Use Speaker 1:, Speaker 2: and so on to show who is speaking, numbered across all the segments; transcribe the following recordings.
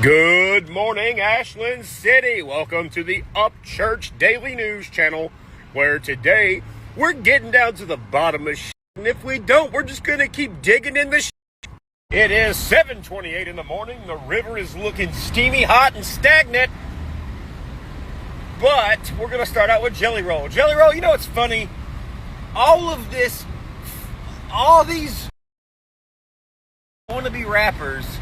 Speaker 1: Good morning, Ashland City. Welcome to the Upchurch Daily News Channel, where today we're getting down to the bottom of shit. And if we don't, we're just going to keep digging in the shit. It is 7:28 in the morning. The river is looking steamy, hot, and stagnant. But we're going to start out with Jelly Roll. Jelly Roll, you know what's funny? All these wannabe rappers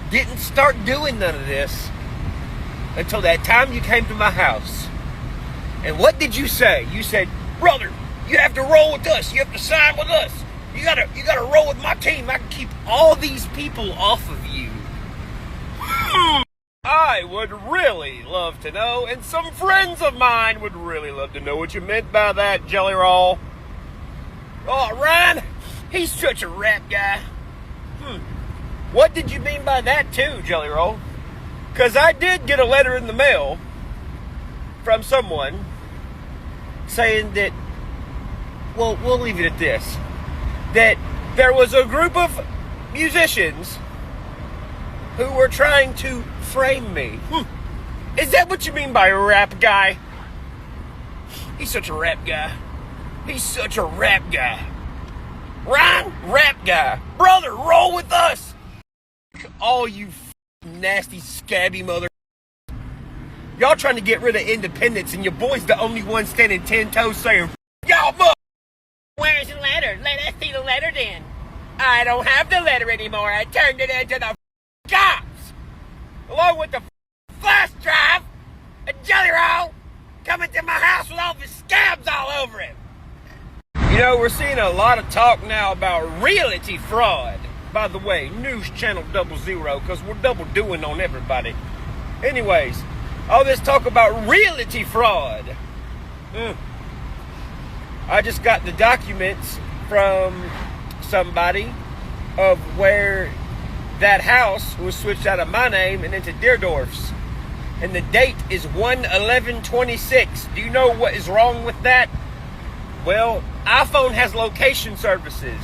Speaker 1: didn't start doing none of this until that time you came to my house. And what did you say? You said, brother, you have to roll with us. You have to sign with us. You gotta roll with my team. I can keep all these people off of you. I would really love to know, and some friends of mine would really love to know what you meant by that, Jelly Roll. Oh, Ryan, he's such a rap guy. What did you mean by that too, Jelly Roll? Because I did get a letter in the mail from someone saying that, well, we'll leave it at this, that there was a group of musicians who were trying to frame me. Is that what you mean by a rap guy? He's such a rap guy. He's such a rap guy. Ryan, rap guy. Brother, roll with us. All you nasty, scabby mother. Y'all trying to get rid of independence, and your boy's the only one standing 10 toes saying, y'all fuck. Where's the letter? Let us see the letter then. I don't have the letter anymore. I turned it into the cops. Along with the flash drive, a Jelly Roll coming to my house with all the scabs all over him. You know, we're seeing a lot of talk now about realty fraud. By the way, News Channel 00, because we're double doing on everybody. Anyways, all this talk about realty fraud. I just got the documents from somebody of where that house was switched out of my name and into Deerdorf's. And the date is 1/11/26. Do you know what is wrong with that? Well, iPhone has location services.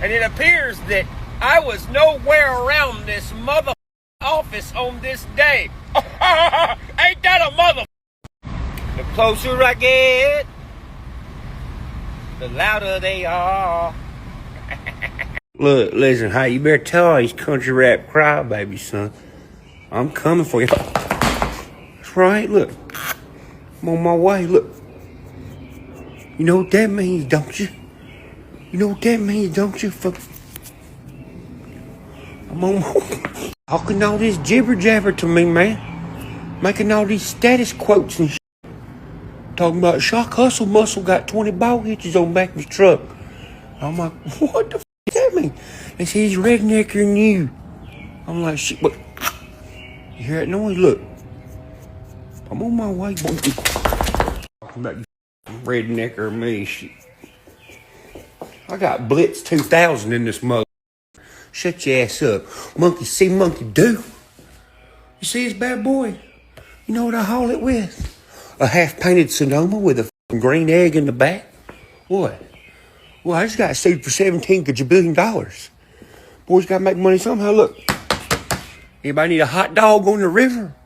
Speaker 1: And it appears that I was nowhere around this mother office on this day. Ain't that a mother? The closer I get, the louder they are. Look, listen, hey, you better tell all these country rap crybabies, son. I'm coming for you. That's right, look. I'm on my way, look. You know what that means, don't you? You know what that means, don't you? I'm on talking all this jibber jabber to me, man. Making all these status quotes and shit. Talking about Shock Hustle Muscle got 20 ball hitches on the back of his truck. I'm like, what the f does that mean? They say he's rednecker than you. I'm like, shit, but you hear that noise? Look. I'm on my way, boy. Talking about you rednecker and me, shit. I got Blitz 2000 in this mug. Shut your ass up. Monkey see, monkey do. You see this bad boy? You know what I haul it with? A half-painted Sonoma with a f***ing green egg in the back? What? Well, I just got sued for $17 gajillion. Boys got to make money somehow. Look. Anybody need a hot dog on the river?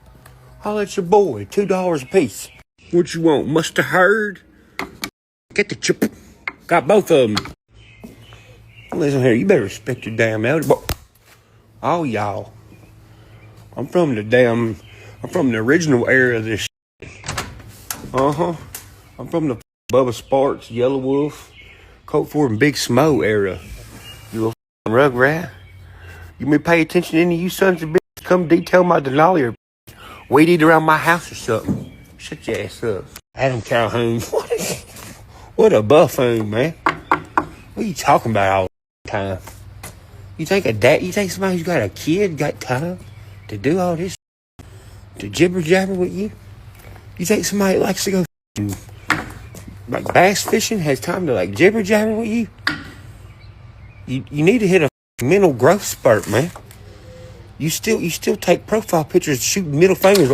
Speaker 1: Holler at your boy. $2 a piece. What you want? Mustard herd? Get the chip. Got both of them. Listen here, you better respect your damn elder. All y'all. I'm from the original era of this shit. I'm from the Bubba Sparks, Yellow Wolf, Colt Ford, and Big Smo era. You little rug rat. You may pay attention to any of you sons of bitches come detail my Denali or weed eat around my house or something. Shut your ass up. Adam Calhoun. What a buffoon, man. What are you talking about all the time? You think somebody who's got a kid got time to do all this, to jibber jabber with you? You think somebody that likes to go like bass fishing has time to like jibber jabber with you? You need to hit a mental growth spurt, man. You still take profile pictures shooting middle fingers.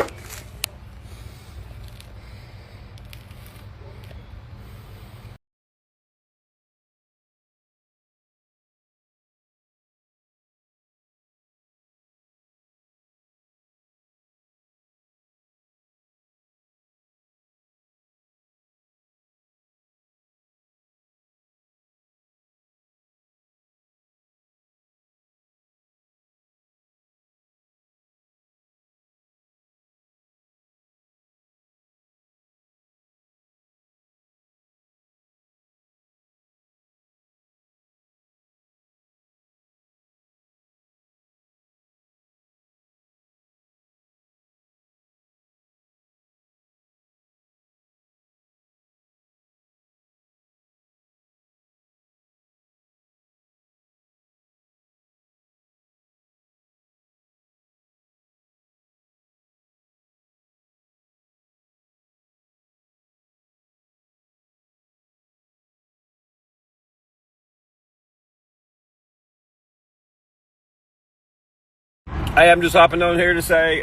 Speaker 1: Hey, I'm just hopping on here to say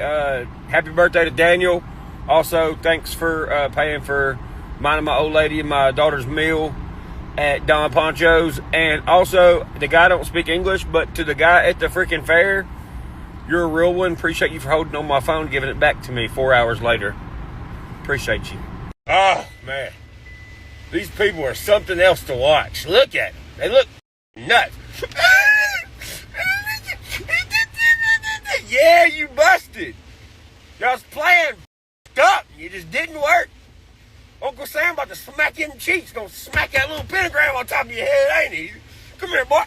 Speaker 1: happy birthday to Daniel. Also, thanks for paying for mine and my old lady and my daughter's meal at Don Poncho's. And also, the guy don't speak English, but to the guy at the freaking fair, you're a real one. Appreciate you for holding on my phone, giving it back to me 4 hours later. Appreciate you. Oh, man. These people are something else to watch. Look at them. They look nuts. Yeah, you busted. Y'all was playing up. You just didn't work. Uncle Sam about to smack you in the cheeks. Gonna smack that little pentagram on top of your head, ain't he? Come here, boy.